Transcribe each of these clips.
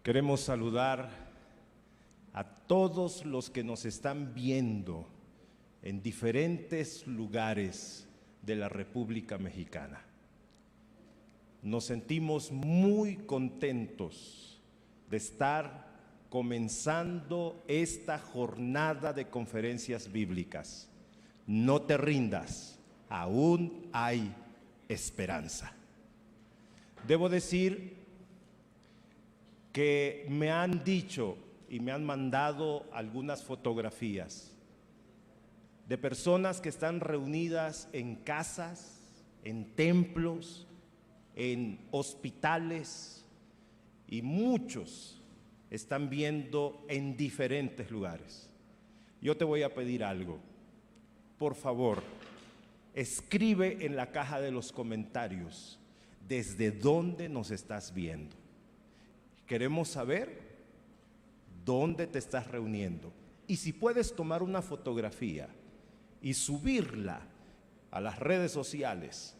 Queremos saludar a todos los que nos están viendo en diferentes lugares de la República Mexicana. Nos sentimos muy contentos de estar comenzando esta jornada de conferencias bíblicas. No te rindas, aún hay esperanza. Debo decir que me han dicho y me han mandado algunas fotografías de personas que están reunidas en casas, en templos, en hospitales, y muchos están viendo en diferentes lugares. Yo te voy a pedir algo. Por favor, escribe en la caja de los comentarios desde dónde nos estás viendo. Queremos saber dónde te estás reuniendo. Y si puedes tomar una fotografía y subirla a las redes sociales,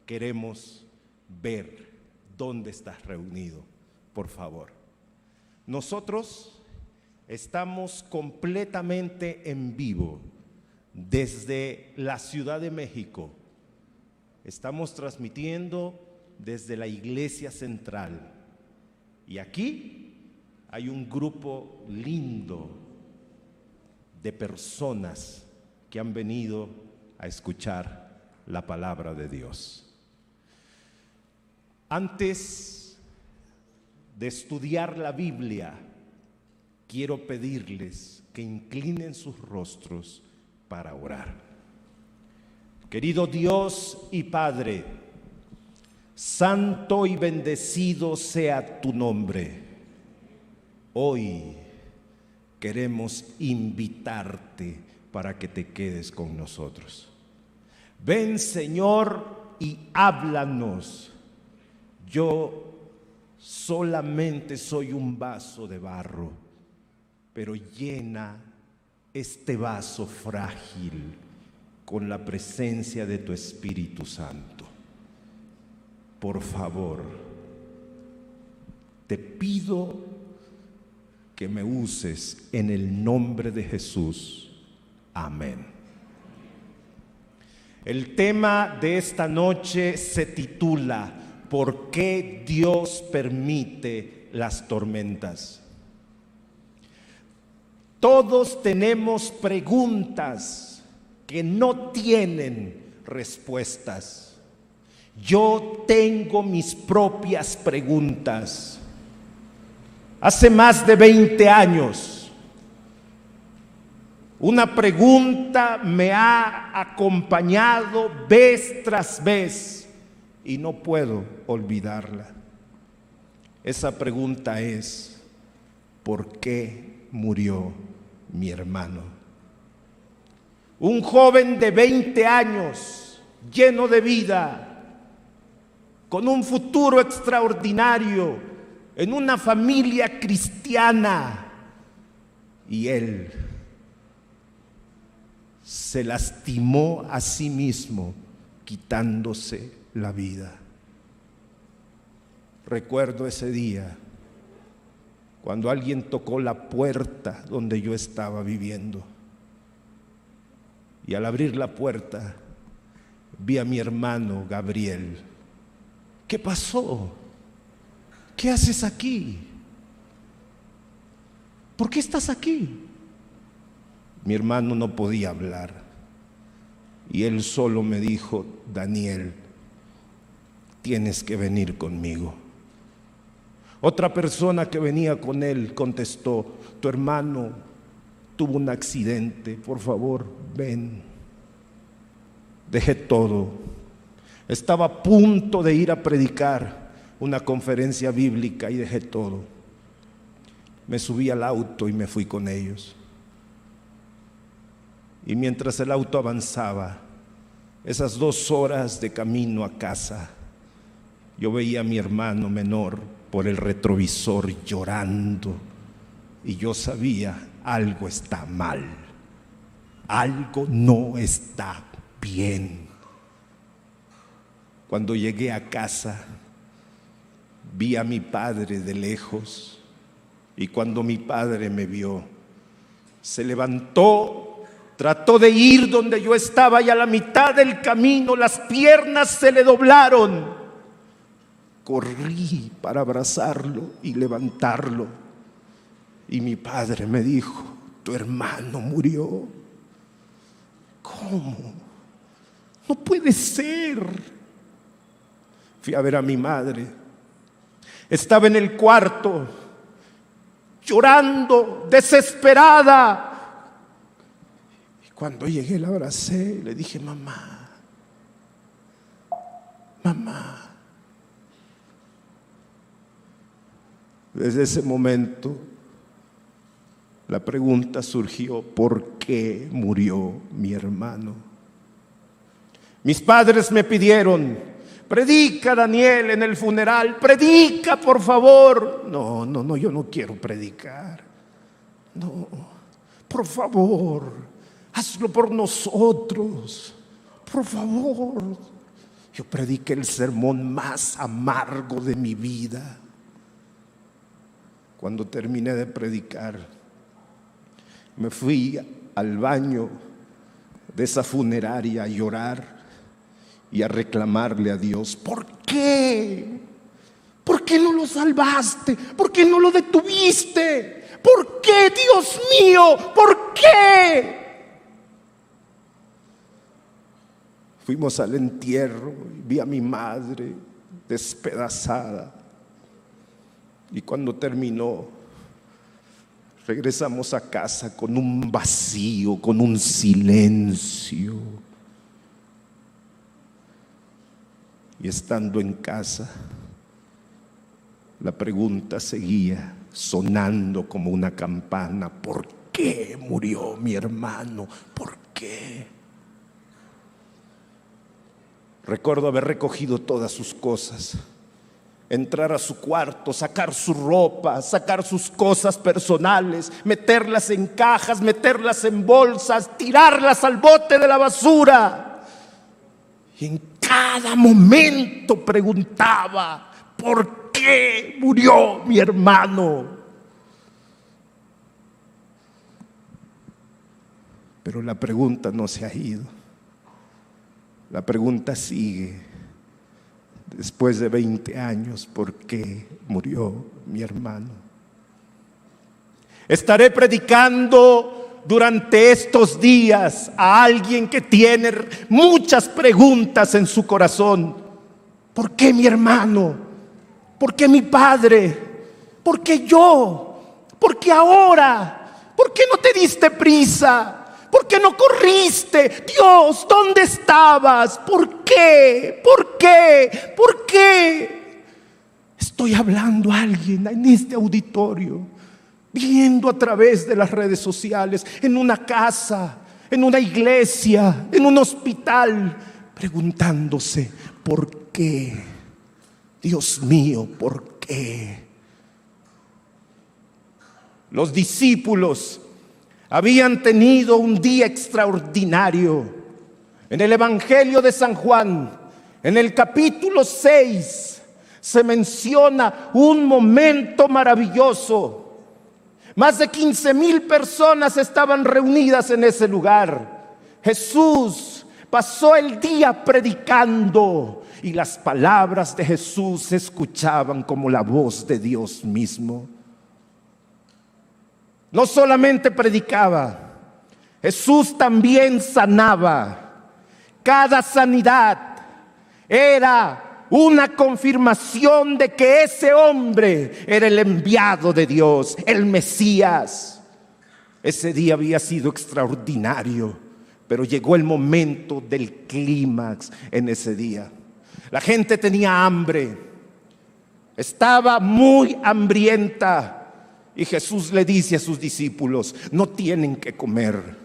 queremos ver dónde estás reunido, por favor. Nosotros estamos completamente en vivo desde la Ciudad de México. Estamos transmitiendo desde la Iglesia Central. Y aquí hay un grupo lindo de personas que han venido a escuchar la palabra de Dios. Antes de estudiar la Biblia, quiero pedirles que inclinen sus rostros para orar. Querido Dios y Padre, santo y bendecido sea tu nombre. Hoy queremos invitarte para que te quedes con nosotros. Ven, Señor, y háblanos. Yo solamente soy un vaso de barro, pero llena este vaso frágil con la presencia de tu Espíritu Santo. Por favor, te pido que me uses en el nombre de Jesús. Amén. El tema de esta noche se titula ¿Por qué Dios permite las tormentas? Todos tenemos preguntas que no tienen respuestas. Yo tengo mis propias preguntas. Hace más de 20 años, una pregunta me ha acompañado vez tras vez y no puedo olvidarla. Esa pregunta es: ¿por qué murió mi hermano? Un joven de 20 años, lleno de vida, con un futuro extraordinario, en una familia cristiana, y él se lastimó a sí mismo quitándose la vida. Recuerdo ese día cuando alguien tocó la puerta donde yo estaba viviendo, y al abrir la puerta vi a mi hermano Gabriel. ¿Qué pasó? ¿Qué haces aquí? ¿Por qué estás aquí? Mi hermano no podía hablar y él solo me dijo: Daniel, tienes que venir conmigo. Otra persona que venía con él contestó: tu hermano tuvo un accidente, por favor, ven. Dejé todo. Estaba a punto de ir a predicar una conferencia bíblica y dejé todo. Me subí al auto y me fui con ellos. Y mientras el auto avanzaba, esas 2 horas de camino a casa, yo veía a mi hermano menor por el retrovisor llorando, y yo sabía: algo está mal, algo no está bien. Cuando llegué a casa, vi a mi padre de lejos Y cuando mi padre me vio, se levantó, trató de ir donde yo estaba y a la mitad del camino las piernas se le doblaron. Corrí para abrazarlo y levantarlo. Y mi padre me dijo: tu hermano murió. ¿Cómo? No puede ser. Fui a ver a mi madre. Estaba en el cuarto, llorando, desesperada. Y cuando llegué la abracé y le dije: mamá, mamá. Desde ese momento la pregunta surgió: ¿por qué murió mi hermano? Mis padres me pidieron: predica, Daniel, en el funeral, predica, por favor. No, yo no quiero predicar. No, por favor, hazlo por nosotros, por favor. Yo prediqué el sermón más amargo de mi vida. Cuando terminé de predicar, me fui al baño de esa funeraria a llorar y a reclamarle a Dios: ¿por qué? ¿Por qué no lo salvaste? ¿Por qué no lo detuviste? ¿Por qué, Dios mío? ¿Por qué? Fuimos al entierro y vi a mi madre despedazada. Y cuando terminó, regresamos a casa con un vacío, con un silencio. Y estando en casa, la pregunta seguía sonando como una campana: ¿por qué murió mi hermano? ¿Por qué? Recuerdo haber recogido todas sus cosas, entrar a su cuarto, sacar su ropa, sacar sus cosas personales, meterlas en cajas, meterlas en bolsas, tirarlas al bote de la basura. Y en cada momento preguntaba: ¿por qué murió mi hermano? Pero la pregunta no se ha ido. La pregunta sigue. Después de 20 años, ¿por qué murió mi hermano? Estaré predicando durante estos días a alguien que tiene muchas preguntas en su corazón. ¿Por qué mi hermano? ¿Por qué mi padre? ¿Por qué yo? ¿Por qué ahora? ¿Por qué no te diste prisa? ¿Por qué no corriste? Dios, ¿dónde estabas? ¿Por qué? ¿Por qué? ¿Por qué? Estoy hablando a alguien en este auditorio, viendo a través de las redes sociales, en una casa, en una iglesia, en un hospital, preguntándose: ¿por qué? Dios mío, ¿por qué? Los discípulos habían tenido un día extraordinario. En el Evangelio de San Juan, en el capítulo 6, se menciona un momento maravilloso. Más de 15,000 personas estaban reunidas en ese lugar. Jesús pasó el día predicando y las palabras de Jesús se escuchaban como la voz de Dios mismo. No solamente predicaba, Jesús también sanaba. Cada sanidad era una confirmación de que ese hombre era el enviado de Dios, el Mesías. Ese día había sido extraordinario, pero llegó el momento del clímax en ese día. La gente tenía hambre, estaba muy hambrienta. Y Jesús le dice a sus discípulos: no tienen que comer,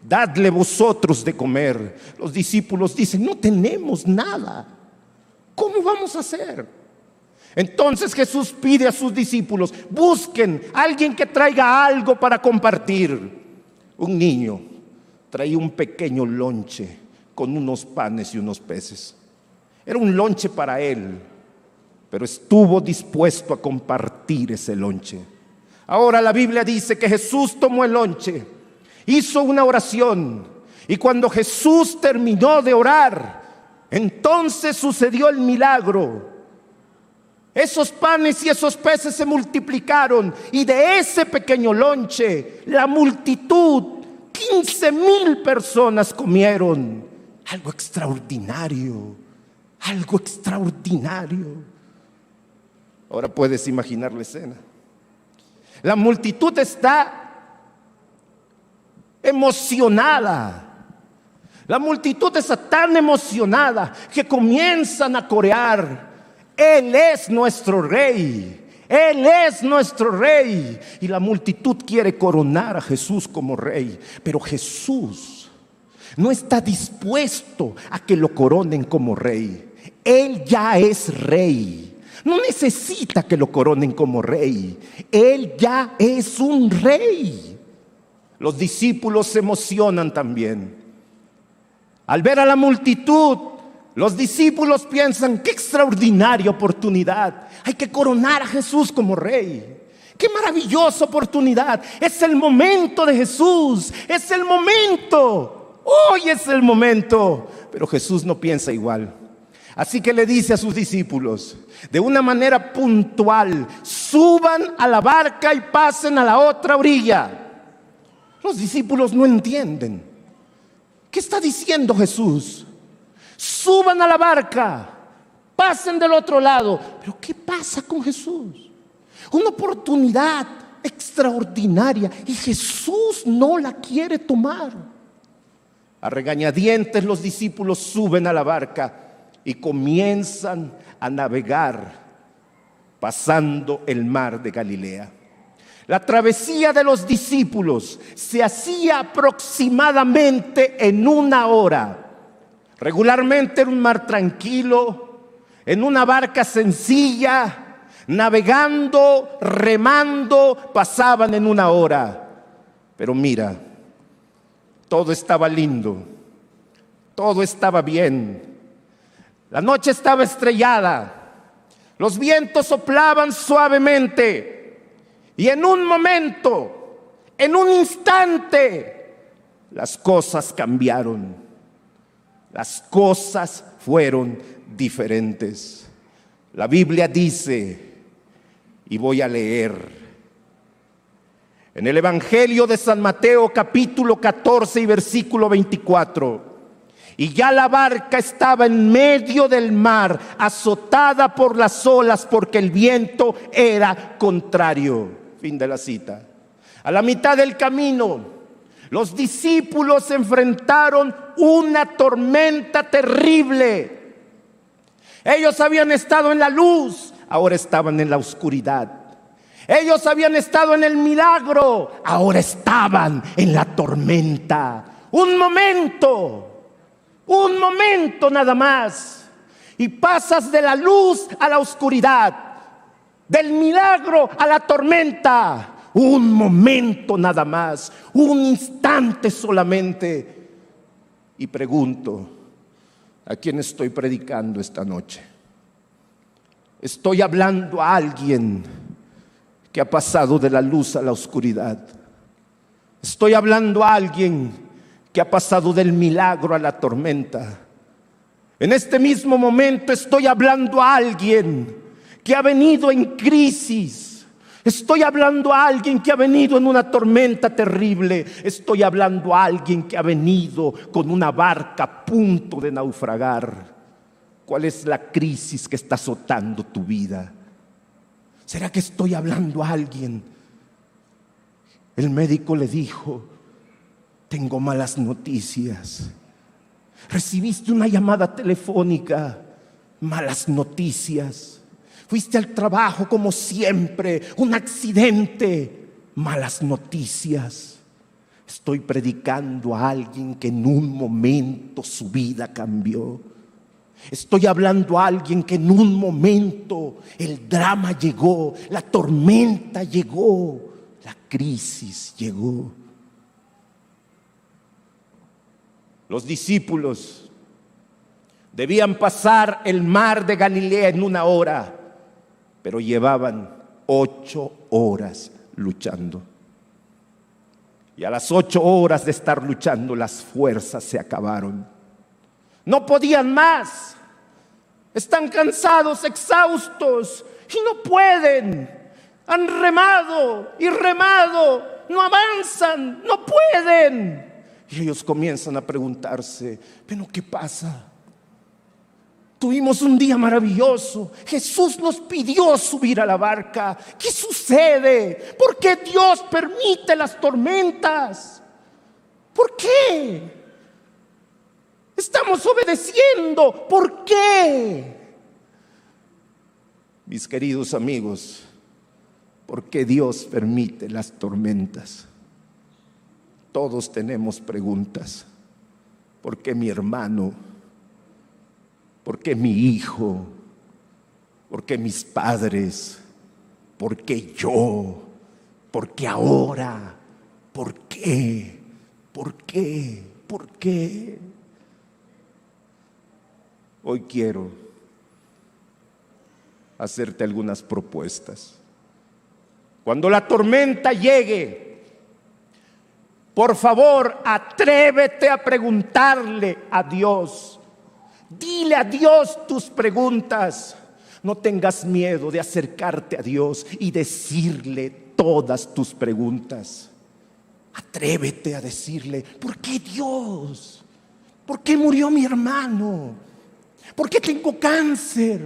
dadle vosotros de comer. Los discípulos dicen: no tenemos nada, ¿cómo vamos a hacer? Entonces Jesús pide a sus discípulos: busquen a alguien que traiga algo para compartir. Un niño traía un pequeño lonche con unos panes y unos peces. Era un lonche para él, pero estuvo dispuesto a compartir ese lonche. Ahora la Biblia dice que Jesús tomó el lonche, hizo una oración, y cuando Jesús terminó de orar, entonces sucedió el milagro. Esos panes y esos peces se multiplicaron, y de ese pequeño lonche la multitud, 15,000 personas comieron. Algo extraordinario, algo extraordinario. Ahora puedes imaginar la escena. La multitud está emocionada. La multitud está tan emocionada que comienzan a corear: Él es nuestro rey, Él es nuestro rey. Y la multitud quiere coronar a Jesús como rey, pero Jesús no está dispuesto a que lo coronen como rey. Él ya es rey. No necesita que lo coronen como rey. Él ya es un rey. Los discípulos se emocionan también. Al ver a la multitud, los discípulos piensan: qué extraordinaria oportunidad. Hay que coronar a Jesús como rey. Qué maravillosa oportunidad. Es el momento de Jesús. Es el momento. Hoy es el momento. Pero Jesús no piensa igual. Así que le dice a sus discípulos, de una manera puntual: suban a la barca y pasen a la otra orilla. Los discípulos no entienden. ¿Qué está diciendo Jesús? Suban a la barca, pasen del otro lado. Pero ¿qué pasa con Jesús? Una oportunidad extraordinaria y Jesús no la quiere tomar. A regañadientes los discípulos suben a la barca y comienzan a navegar pasando el mar de Galilea. La travesía de los discípulos se hacía aproximadamente en 1 hora. Regularmente era un mar tranquilo, en una barca sencilla, navegando, remando, pasaban en 1 hora. Pero mira, todo estaba lindo, todo estaba bien. La noche estaba estrellada, los vientos soplaban suavemente, y en un momento, en un instante, las cosas cambiaron. Las cosas fueron diferentes. La Biblia dice, y voy a leer, en el Evangelio de San Mateo, capítulo 14 y versículo 24. Y ya la barca estaba en medio del mar, azotada por las olas, porque el viento era contrario. Fin de la cita. A la mitad del camino, los discípulos enfrentaron una tormenta terrible. Ellos habían estado en la luz, ahora estaban en la oscuridad. Ellos habían estado en el milagro, ahora estaban en la tormenta. Un momento nada más, y pasas de la luz a la oscuridad, del milagro a la tormenta. Un momento nada más, un instante solamente. Y pregunto, ¿a quién estoy predicando esta noche? Estoy hablando a alguien que ha pasado de la luz a la oscuridad. Estoy hablando a alguien que ha pasado del milagro a la tormenta. En este mismo momento estoy hablando a alguien que ha venido en crisis. Estoy hablando a alguien que ha venido en una tormenta terrible. Estoy hablando a alguien que ha venido con una barca a punto de naufragar. ¿Cuál es la crisis que está azotando tu vida? ¿Será que estoy hablando a alguien? El médico le dijo: tengo malas noticias. Recibiste una llamada telefónica, malas noticias. Fuiste al trabajo como siempre, un accidente, malas noticias. Estoy predicando a alguien que en un momento su vida cambió. Estoy hablando a alguien que en un momento el drama llegó, la tormenta llegó, la crisis llegó. Los discípulos debían pasar el mar de Galilea en 1 hora, pero llevaban 8 horas luchando. Y a las 8 horas de estar luchando, las fuerzas se acabaron. No podían más. Están cansados, exhaustos y no pueden. Han remado y remado, no avanzan, no pueden. Y ellos comienzan a preguntarse, ¿pero qué pasa? Tuvimos un día maravilloso. Jesús nos pidió subir a la barca. ¿Qué sucede? ¿Por qué Dios permite las tormentas? ¿Por qué? Estamos obedeciendo. ¿Por qué? Mis queridos amigos, ¿por qué Dios permite las tormentas? Todos tenemos preguntas. ¿Por qué mi hermano? ¿Por qué mi hijo? ¿Por qué mis padres? ¿Por qué yo? ¿Por qué ahora? ¿Por qué? ¿Por qué? ¿Por qué? Hoy quiero hacerte algunas propuestas. Cuando la tormenta llegue, por favor, atrévete a preguntarle a Dios. Dile a Dios tus preguntas. No tengas miedo de acercarte a Dios y decirle todas tus preguntas. Atrévete a decirle, ¿por qué Dios? ¿Por qué murió mi hermano? ¿Por qué tengo cáncer?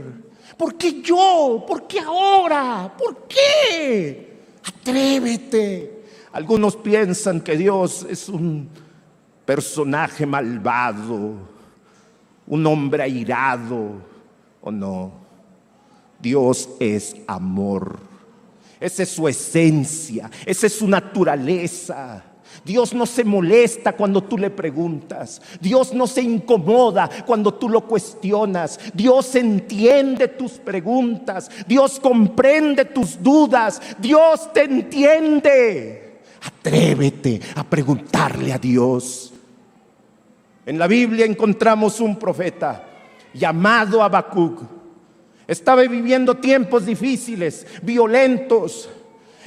¿Por qué yo? ¿Por qué ahora? ¿Por qué? Atrévete. Algunos piensan que Dios es un personaje malvado, un hombre airado, ¿o no? Dios es amor. Esa es su esencia, esa es su naturaleza. Dios no se molesta cuando tú le preguntas. Dios no se incomoda cuando tú lo cuestionas. Dios entiende tus preguntas. Dios comprende tus dudas. Dios te entiende. Atrévete a preguntarle a Dios. En la Biblia encontramos un profeta llamado Habacuc. Estaba viviendo tiempos difíciles, violentos.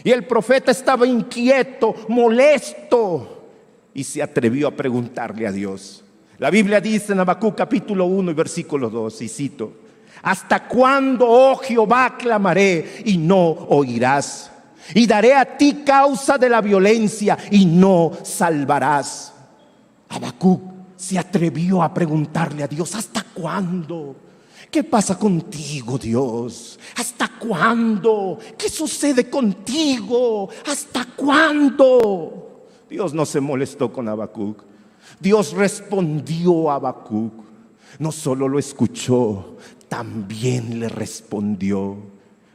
Y el profeta estaba inquieto, molesto, y se atrevió a preguntarle a Dios. La Biblia dice en Habacuc capítulo 1 y versículo 2, y cito: ¿hasta cuándo, oh Jehová, clamaré y no oirás? Y daré a ti causa de la violencia y no salvarás. Habacuc se atrevió a preguntarle a Dios: ¿hasta cuándo? ¿Qué pasa contigo, Dios? ¿Hasta cuándo? ¿Qué sucede contigo? ¿Hasta cuándo? Dios no se molestó con Habacuc. Dios respondió a Habacuc. No solo lo escuchó, también le respondió.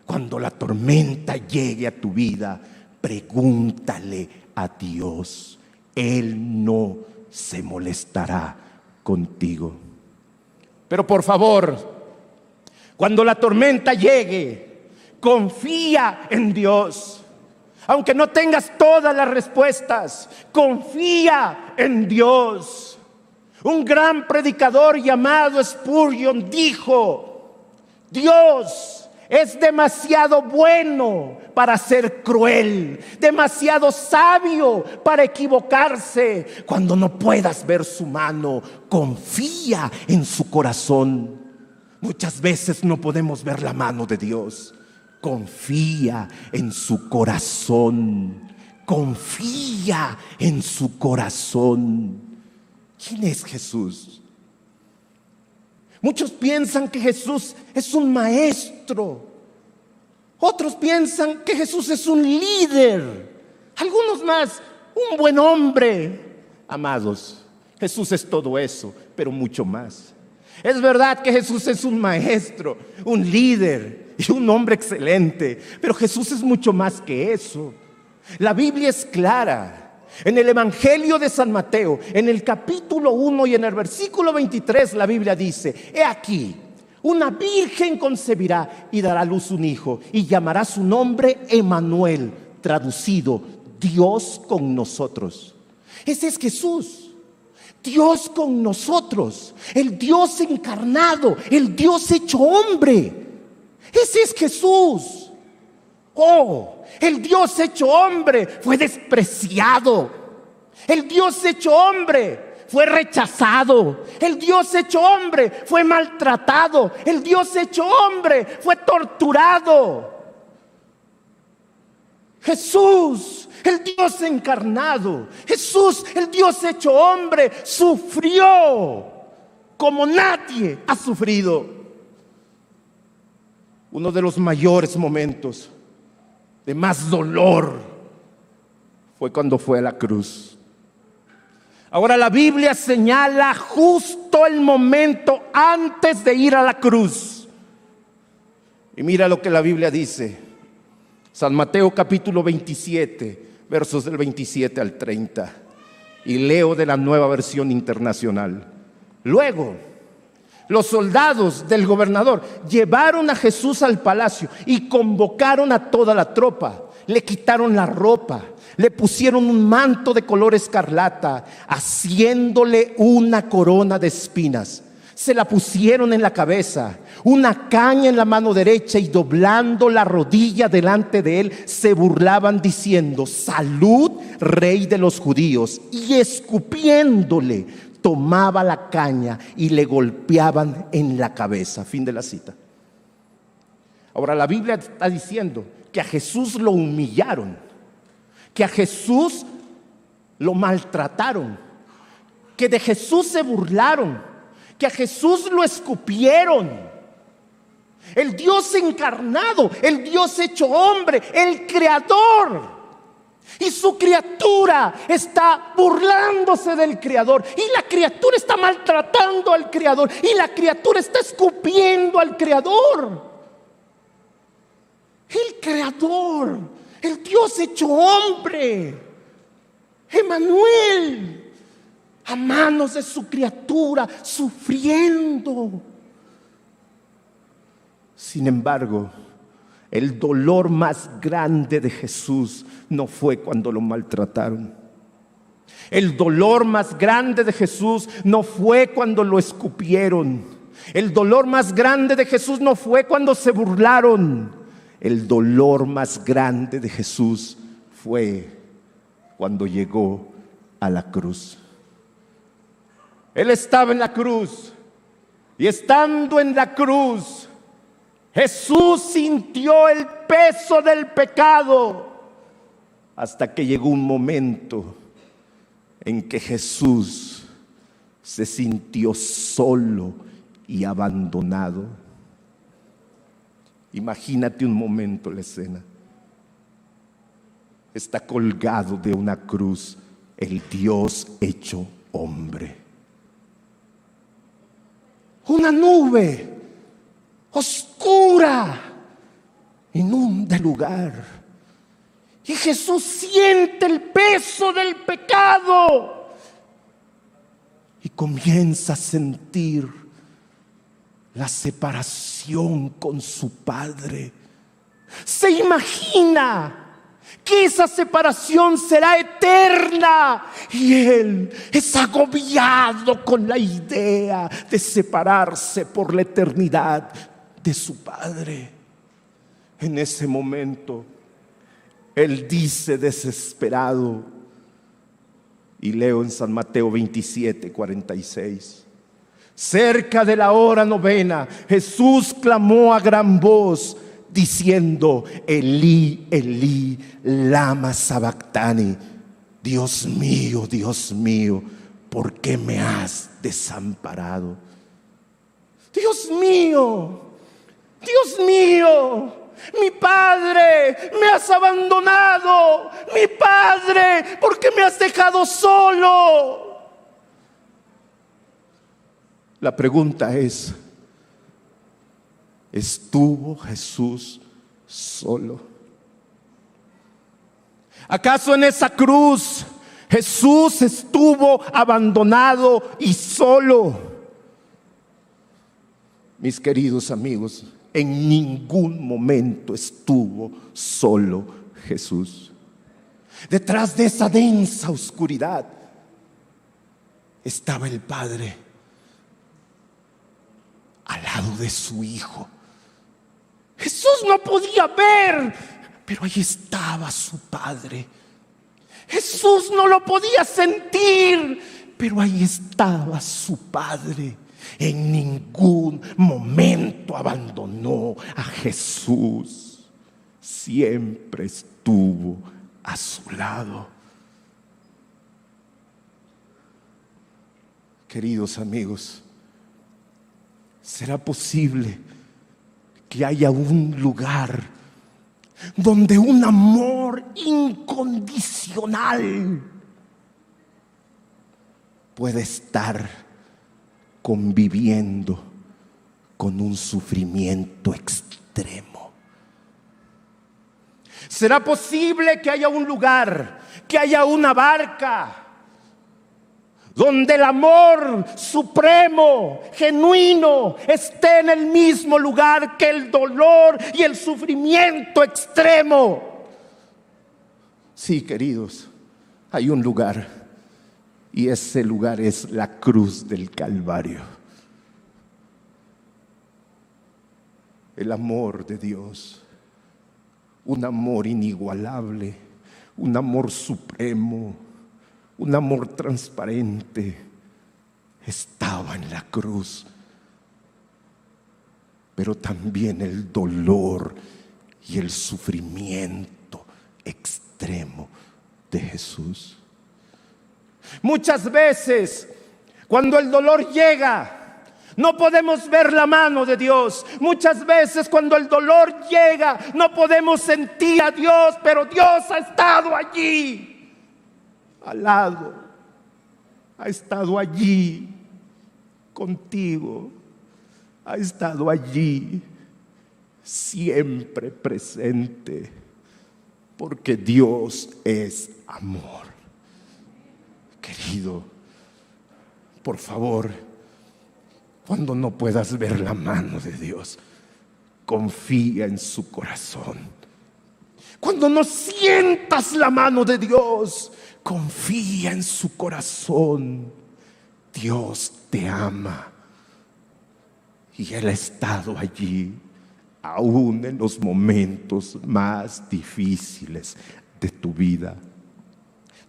Cuando la tormenta llegue a tu vida, pregúntale a Dios. Él no se molestará contigo. Pero por favor, cuando la tormenta llegue, confía en Dios. Aunque no tengas todas las respuestas, confía en Dios. Un gran predicador llamado Spurgeon dijo: Dios es demasiado bueno para ser cruel, demasiado sabio para equivocarse. Cuando no puedas ver su mano, confía en su corazón. Muchas veces no podemos ver la mano de Dios. Confía en su corazón. Confía en su corazón. ¿Quién es Jesús? Muchos piensan que Jesús es un maestro. Otros piensan que Jesús es un líder. Algunos más, un buen hombre. Amados, Jesús es todo eso, pero mucho más. Es verdad que Jesús es un maestro, un líder y un hombre excelente, pero Jesús es mucho más que eso. La Biblia es clara. En el Evangelio de San Mateo, en el capítulo 1 y en el versículo 23, la Biblia dice: he aquí, una virgen concebirá y dará a luz un hijo, y llamará su nombre Emmanuel, traducido, Dios con nosotros. Ese es Jesús. Dios con nosotros, el Dios encarnado, el Dios hecho hombre. Ese es Jesús. Oh, el Dios hecho hombre fue despreciado. El Dios hecho hombre fue rechazado. El Dios hecho hombre fue maltratado. El Dios hecho hombre fue torturado. Jesús, el Dios encarnado, Jesús, el Dios hecho hombre, sufrió como nadie ha sufrido. Uno de los mayores momentos de más dolor fue cuando fue a la cruz. Ahora la Biblia señala justo el momento antes de ir a la cruz. Y mira lo que la Biblia dice. San Mateo capítulo 27, versos del 27 al 30. Y leo de la Nueva Versión Internacional. Luego, los soldados del gobernador llevaron a Jesús al palacio y convocaron a toda la tropa. Le quitaron la ropa, le pusieron un manto de color escarlata, haciéndole una corona de espinas. Se la pusieron en la cabeza, una caña en la mano derecha, y doblando la rodilla delante de él, se burlaban diciendo: salud, rey de los judíos. Y escupiéndole, tomaba la caña y le golpeaban en la cabeza. Fin de la cita. Ahora la Biblia está diciendo que a Jesús lo humillaron, que a Jesús lo maltrataron, que de Jesús se burlaron, que a Jesús lo escupieron. El Dios encarnado, el Dios hecho hombre, el creador, y su criatura está burlándose del creador, y la criatura está maltratando al creador, y la criatura está escupiendo al creador. El creador, el Dios hecho hombre, Emmanuel, a manos de su criatura, sufriendo. Sin embargo, el dolor más grande de Jesús no fue cuando lo maltrataron. El dolor más grande de Jesús no fue cuando lo escupieron. El dolor más grande de Jesús no fue cuando se burlaron. El dolor más grande de Jesús fue cuando llegó a la cruz. Él estaba en la cruz, y estando en la cruz, Jesús sintió el peso del pecado, hasta que llegó un momento en que Jesús se sintió solo y abandonado. Imagínate un momento la escena. Está colgado de una cruz el Dios hecho hombre. Una nube oscura inunda el lugar, y Jesús siente el peso del pecado y comienza a sentir la separación con su Padre. Se imagina que esa separación será eterna, y él es agobiado con la idea de separarse por la eternidad de su Padre. En ese momento, él dice desesperado, y leo en San Mateo 27, 46. Cerca de la hora novena, Jesús clamó a gran voz, diciendo: Elí, Elí, lama sabactani. Dios mío, ¿por qué me has desamparado? Dios mío, mi Padre, me has abandonado. Mi Padre, ¿por qué me has dejado solo? La pregunta es: ¿estuvo Jesús solo? ¿Acaso en esa cruz Jesús estuvo abandonado y solo? Mis queridos amigos, en ningún momento estuvo solo Jesús. Detrás de esa densa oscuridad estaba el Padre, al lado de su Hijo. Jesús no podía ver, pero ahí estaba su Padre. Jesús no lo podía sentir, pero ahí estaba su Padre. En ningún momento abandonó a Jesús. Siempre estuvo a su lado. Queridos amigos, ¿será posible que haya un lugar donde un amor incondicional puede estar conviviendo con un sufrimiento extremo? ¿Será posible que haya un lugar, que haya una barca donde el amor supremo, genuino, esté en el mismo lugar que el dolor y el sufrimiento extremo? Sí, queridos, hay un lugar, y ese lugar es la cruz del Calvario. El amor de Dios, un amor inigualable, un amor supremo, un amor transparente, estaba en la cruz. Pero también el dolor y el sufrimiento extremo de Jesús. Muchas veces, cuando el dolor llega, no podemos ver la mano de Dios. Muchas veces cuando el dolor llega, no podemos sentir a Dios, pero Dios ha estado allí, al lado, ha estado allí contigo, ha estado allí, siempre presente, porque Dios es amor. Querido, por favor, cuando no puedas ver la mano de Dios, confía en su corazón. Cuando no sientas la mano de Dios, confía en su corazón. Dios te ama y Él ha estado allí, aún en los momentos más difíciles de tu vida.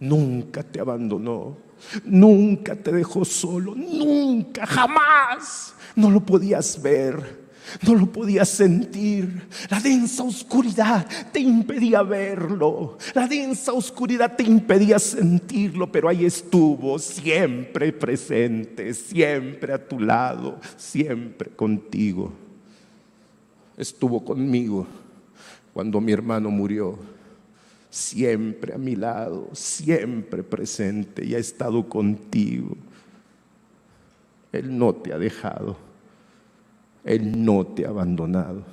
Nunca te abandonó, nunca te dejó solo, nunca, jamás. No lo podías ver, no lo podías sentir. La densa oscuridad te impedía verlo, la densa oscuridad te impedía sentirlo, pero ahí estuvo, siempre presente, siempre a tu lado, siempre contigo. Estuvo conmigo cuando mi hermano murió, siempre a mi lado, siempre presente, y ha estado contigo. Él no te ha dejado, Él no te ha abandonado.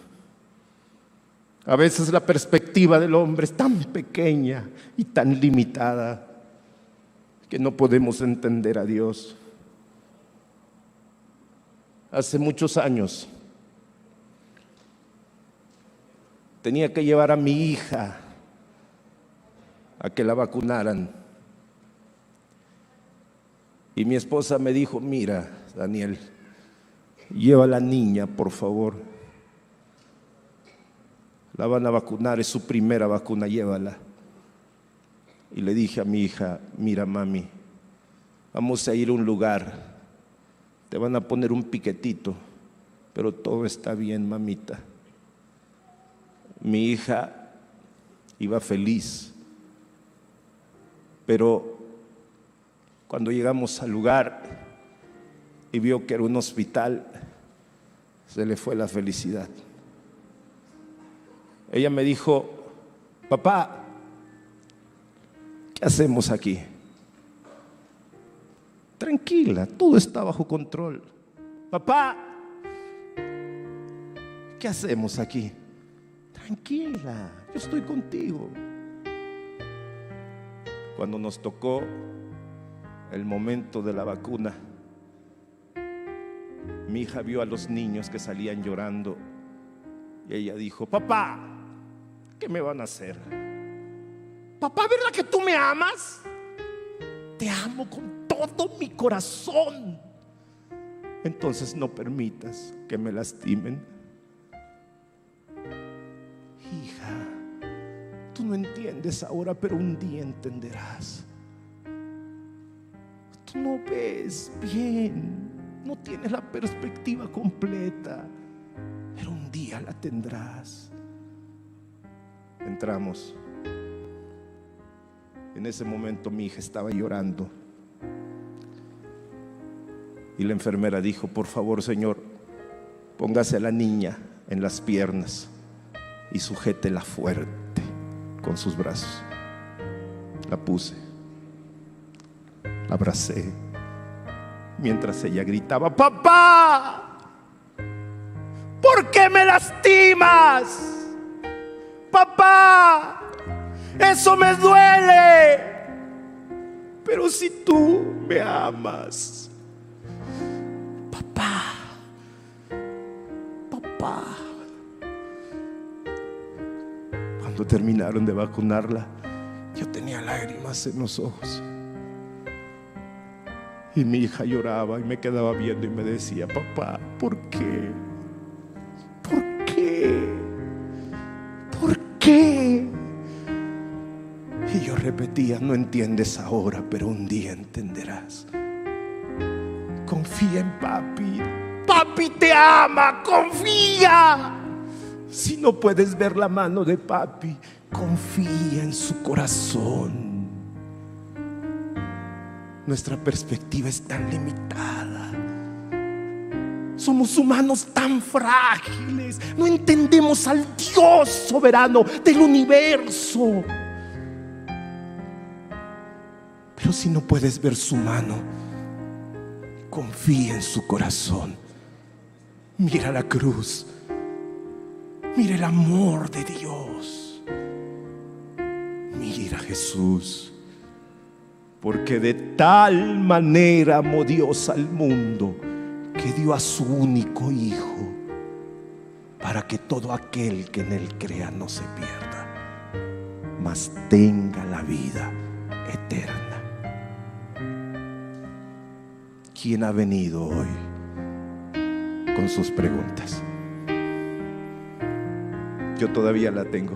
A veces la perspectiva del hombre es tan pequeña y tan limitada que no podemos entender a Dios. Hace muchos años tenía que llevar a mi hija a que la vacunaran. Y mi esposa me dijo: mira, Daniel, lleva a la niña, por favor. La van a vacunar, es su primera vacuna, llévala. Y le dije a mi hija: mira, mami, vamos a ir a un lugar, te van a poner un piquetito, pero todo está bien, mamita. Mi hija iba feliz. Pero cuando llegamos al lugar y vio que era un hospital, se le fue la felicidad. Ella me dijo: papá, ¿qué hacemos aquí? Tranquila, todo está bajo control. Papá, ¿qué hacemos aquí? Tranquila, yo estoy contigo. Cuando nos tocó el momento de la vacuna, mi hija vio a los niños que salían llorando y ella dijo: papá, ¿qué me van a hacer? Papá, ¿verdad que tú me amas? Te amo con todo mi corazón. Entonces no permitas que me lastimen. Hija, Tú no entiendes ahora, pero un día entenderás. Tú no ves bien, no tienes la perspectiva completa, pero un día la tendrás. Entramos. En ese momento mi hija estaba llorando y la enfermera dijo: por favor, señor, póngase a la niña en las piernas y sujétela fuerte con sus brazos. La puse, la abracé mientras ella gritaba: papá, ¿por qué me lastimas? Papá, eso me duele. Pero si tú me amas, papá, papá. Cuando terminaron de vacunarla, yo tenía lágrimas en los ojos. Y mi hija lloraba y me quedaba viendo y me decía: papá, ¿por qué? ¿Por qué? ¿Por qué? Y yo repetía: no entiendes ahora, pero un día entenderás. Confía en papi. Papi te ama, confía. Si no puedes ver la mano de papi, confía en su corazón. Nuestra perspectiva es tan limitada. Somos humanos tan frágiles. No entendemos al Dios soberano del universo. Pero si no puedes ver su mano, confía en su corazón. Mira la cruz. Mira el amor de Dios. Mira a Jesús. Porque de tal manera amó Dios al mundo, que dio a su único Hijo, para que todo aquel que en Él crea no se pierda, mas tenga la vida eterna. ¿Quién ha venido hoy con sus preguntas? Yo todavía la tengo.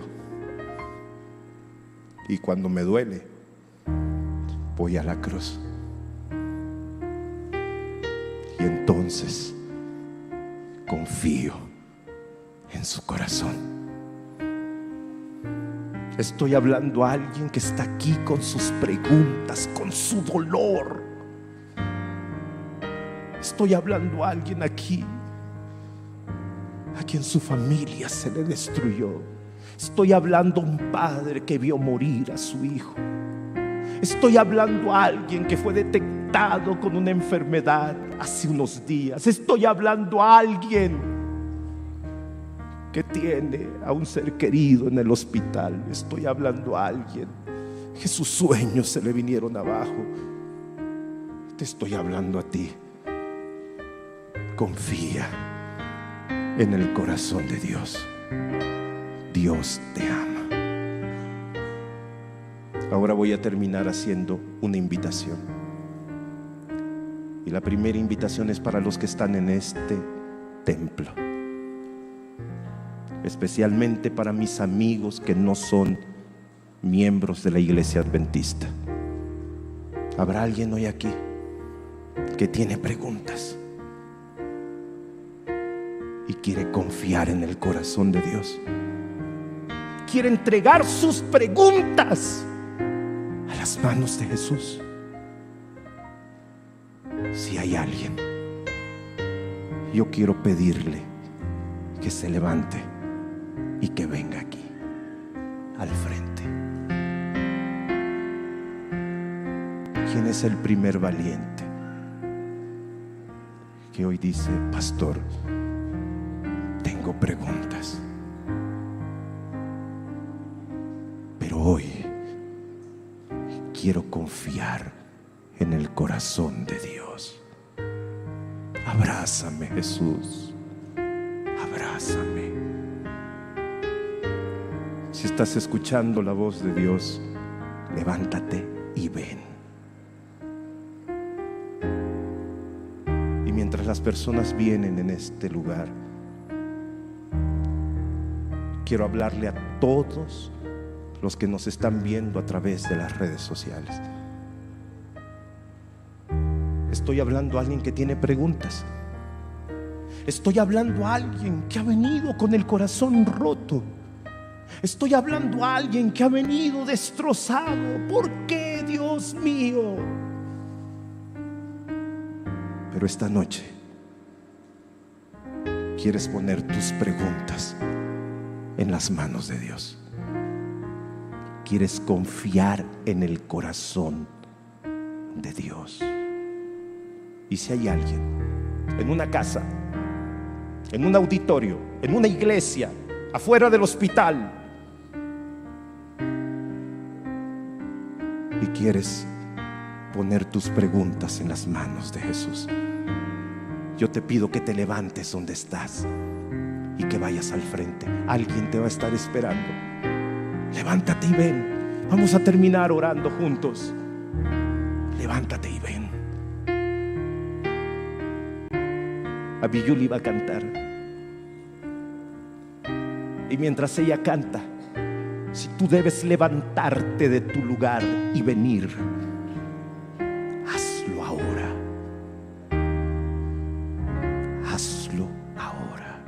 Y cuando me duele, voy a la cruz. Y entonces confío en su corazón. Estoy hablando a alguien que está aquí con sus preguntas, con su dolor. Estoy hablando a alguien aquí a quien su familia se le destruyó. Estoy hablando a un padre que vio morir a su hijo. Estoy hablando a alguien que fue detectado con una enfermedad hace unos días. Estoy hablando a alguien que tiene a un ser querido en el hospital. Estoy hablando a alguien que sus sueños se le vinieron abajo. Te estoy hablando a ti. Confía en el corazón de Dios. Dios te ama. Ahora voy a terminar haciendo una invitación. Y la primera invitación es para los que están en este templo, especialmente para mis amigos que no son miembros de la iglesia adventista. ¿Habrá alguien hoy aquí que tiene preguntas y quiere confiar en el corazón de Dios? Quiere entregar sus preguntas a las manos de Jesús. Si hay alguien, yo quiero pedirle que se levante y que venga aquí al frente. ¿Quién es el primer valiente que hoy dice: pastor, tengo preguntas, pero hoy quiero confiar en el corazón de Dios? Abrázame, Jesús, abrázame. Si estás escuchando la voz de Dios, levántate y ven. Y mientras las personas vienen en este lugar, quiero hablarle a todos los que nos están viendo a través de las redes sociales. Estoy hablando a alguien que tiene preguntas. Estoy hablando a alguien que ha venido con el corazón roto. Estoy hablando a alguien que ha venido destrozado. ¿Por qué, Dios mío? Pero esta noche quieres poner tus preguntas en las manos de Dios. Quieres confiar en el corazón de Dios. Y si hay alguien en una casa, en un auditorio, en una iglesia, afuera del hospital, y quieres poner tus preguntas en las manos de Jesús, yo te pido que te levantes donde estás y que vayas al frente. Alguien te va a estar esperando. Levántate y ven. Vamos a terminar orando juntos. Levántate y ven. Abiyuli va a cantar, y mientras ella canta, si tú debes levantarte de tu lugar y venir, hazlo ahora. Hazlo ahora.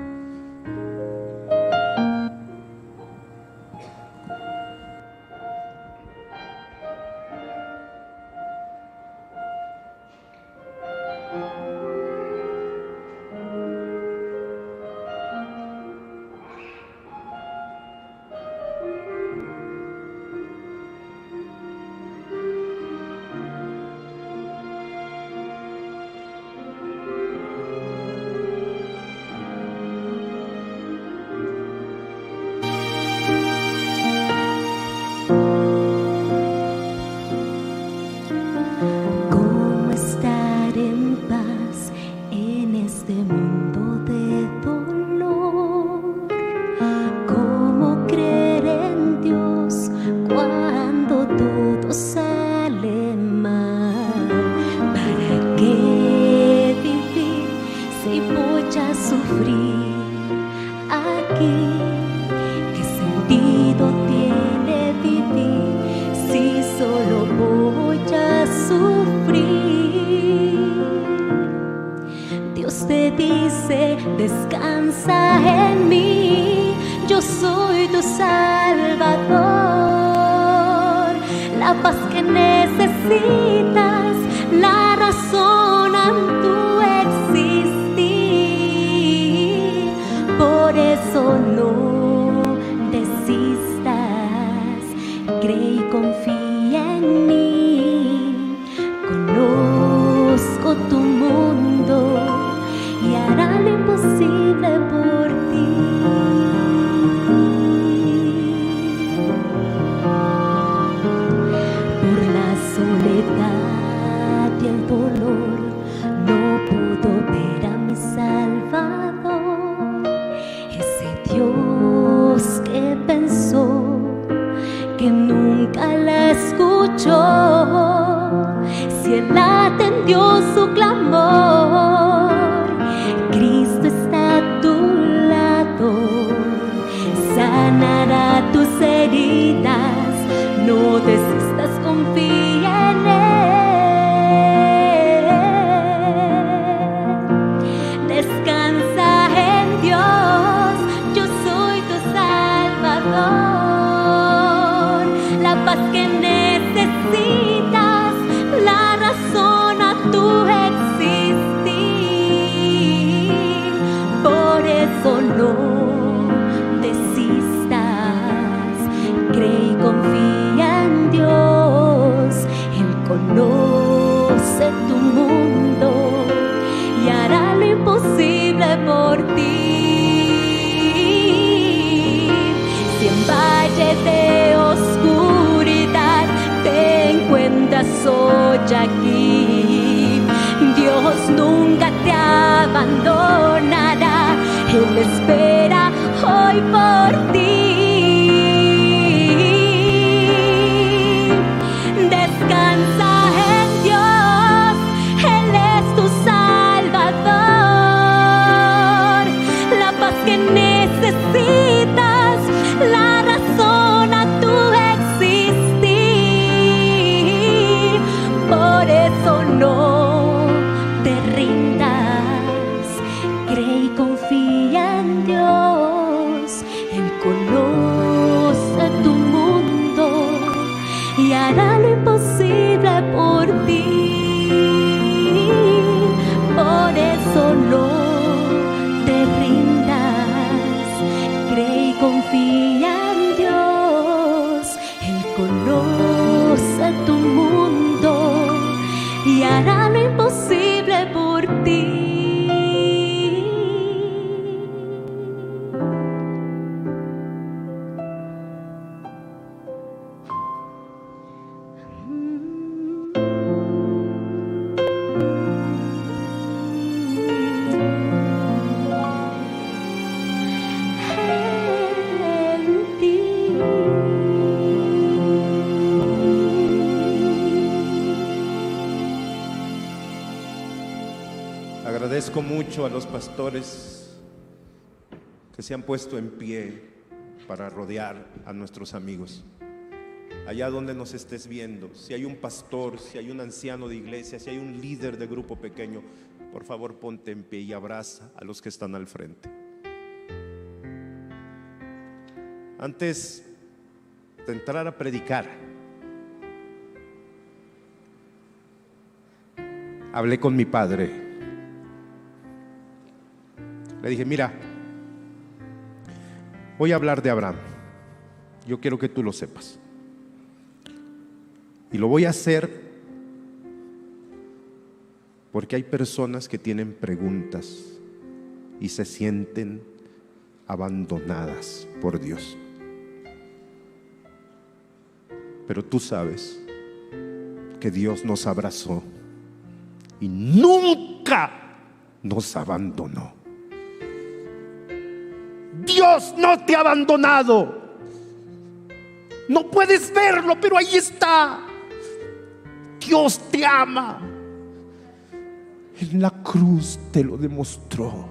¿Cómo estar en paz en este mundo de dolor? ¿Cómo creer en Dios cuando todo sale mal? ¿Para qué vivir si voy a sufrir aquí? ¿Qué sentido tiene vivir si solo voy a sufrir? Dios te dice, descansa en mí, yo soy tu Salvador. La paz que necesitas, la razón en tu existir. Por eso no desistas, cree y confía en mí. Conozco tu mundo y hará lo imposible por ti. Por la soledad y el dolor no pudo ver a mi Salvador. Ese Dios que pensó que nunca la escuchó, si Él atendió su clamor. Cristo está a tu lado, sanará tus heridas, no desistas, confía en Él. Descansa en Dios, yo soy tu Salvador. La paz que necesitas, la razón a tu existir. Por eso no desistas, cree y confía en Dios. Él conoce tu mundo y hará lo imposible por ti. Si en valle de oscuridad te encuentras hoy aquí, Dios nunca te abandonará. Él espera hoy por ti. Descansa en Dios, Él es tu Salvador. La paz que necesitas, la razón a tu existir. Agradezco mucho a los pastores que se han puesto en pie para rodear a nuestros amigos. Allá donde nos estés viendo, si hay un pastor, si hay un anciano de iglesia, si hay un líder de grupo pequeño, por favor ponte en pie y abraza a los que están al frente. Antes de entrar a predicar, hablé con mi padre. Le dije, mira, voy a hablar de Abraham. Yo quiero que tú lo sepas. Y lo voy a hacer porque hay personas que tienen preguntas y se sienten abandonadas por Dios. Pero tú sabes que Dios nos abrazó y nunca nos abandonó. Dios no te ha abandonado. No puedes verlo, pero ahí está. Dios te ama. En la cruz te lo demostró.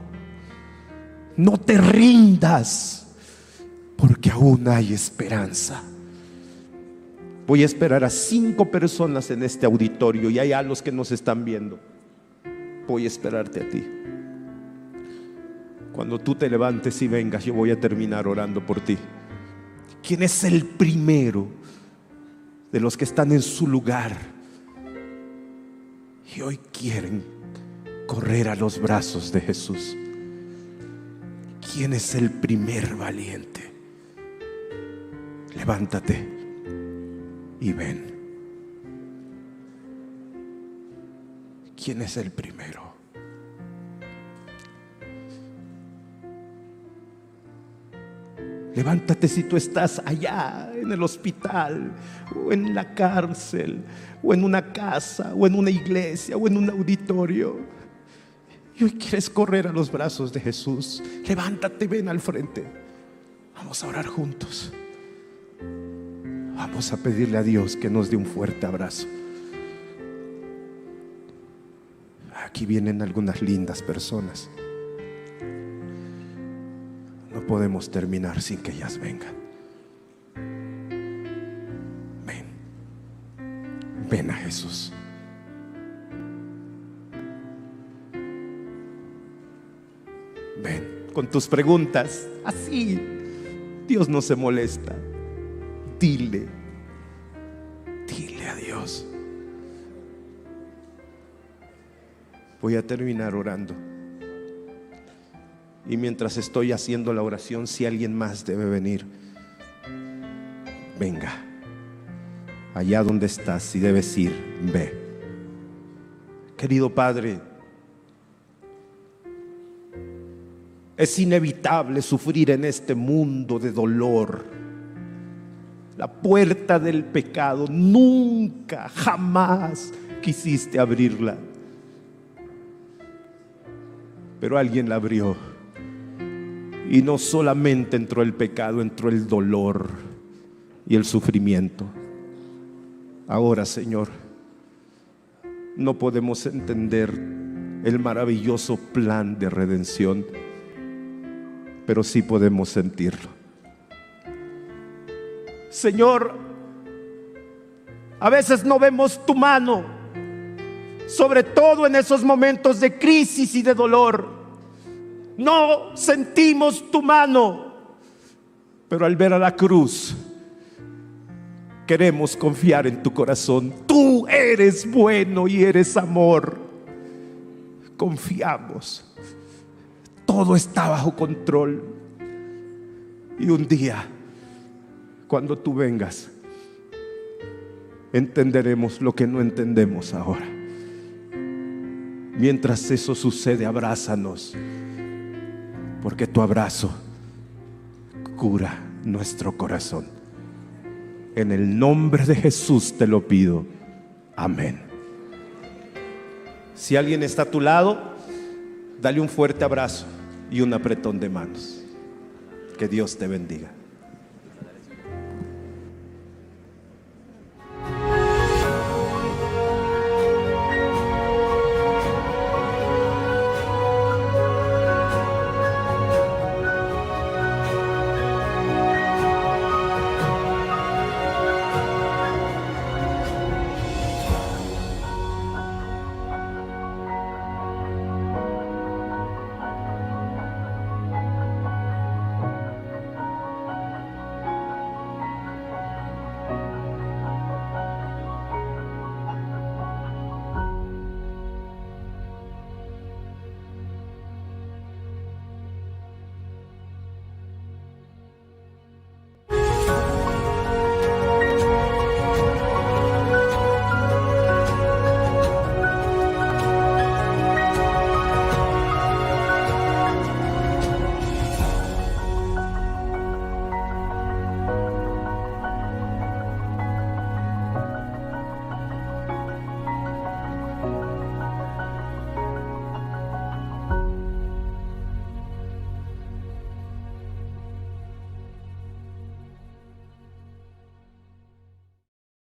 No te rindas, porque aún hay esperanza. Voy a esperar a 5 personas en este auditorio y hay a los que nos están viendo. Voy a esperarte a ti. Cuando tú te levantes y vengas, yo voy a terminar orando por ti. ¿Quién es el primero de los que están en su lugar y hoy quieren correr a los brazos de Jesús? ¿Quién es el primer valiente? Levántate y ven. ¿Quién es el primero? Levántate si tú estás allá en el hospital, o en la cárcel, o en una casa, o en una iglesia, o en un auditorio, y hoy quieres correr a los brazos de Jesús. Levántate, ven al frente. Vamos a orar juntos. Vamos a pedirle a Dios que nos dé un fuerte abrazo. Aquí vienen algunas lindas personas. No podemos terminar sin que ellas vengan. Ven. Ven a Jesús. Ven con tus preguntas. Así Dios no se molesta. Dile a Dios. Voy a terminar orando. Y mientras estoy haciendo la oración, si alguien más debe venir, venga. Allá donde estás, si debes ir, ve. Querido Padre, es inevitable sufrir en este mundo de dolor. La puerta del pecado nunca, jamás quisiste abrirla. Pero alguien la abrió. Y no solamente entró el pecado, entró el dolor y el sufrimiento. Ahora, Señor, no podemos entender el maravilloso plan de redención, pero sí podemos sentirlo. Señor, a veces no vemos tu mano, sobre todo en esos momentos de crisis y de dolor. No sentimos tu mano, pero al ver a la cruz queremos confiar en tu corazón. Tú eres bueno y eres amor. Confiamos. Todo está bajo control. Y un día, cuando tú vengas, entenderemos lo que no entendemos ahora. Mientras eso sucede, abrázanos, porque tu abrazo cura nuestro corazón. En el nombre de Jesús te lo pido. Amén. Si alguien está a tu lado, dale un fuerte abrazo y un apretón de manos. Que Dios te bendiga.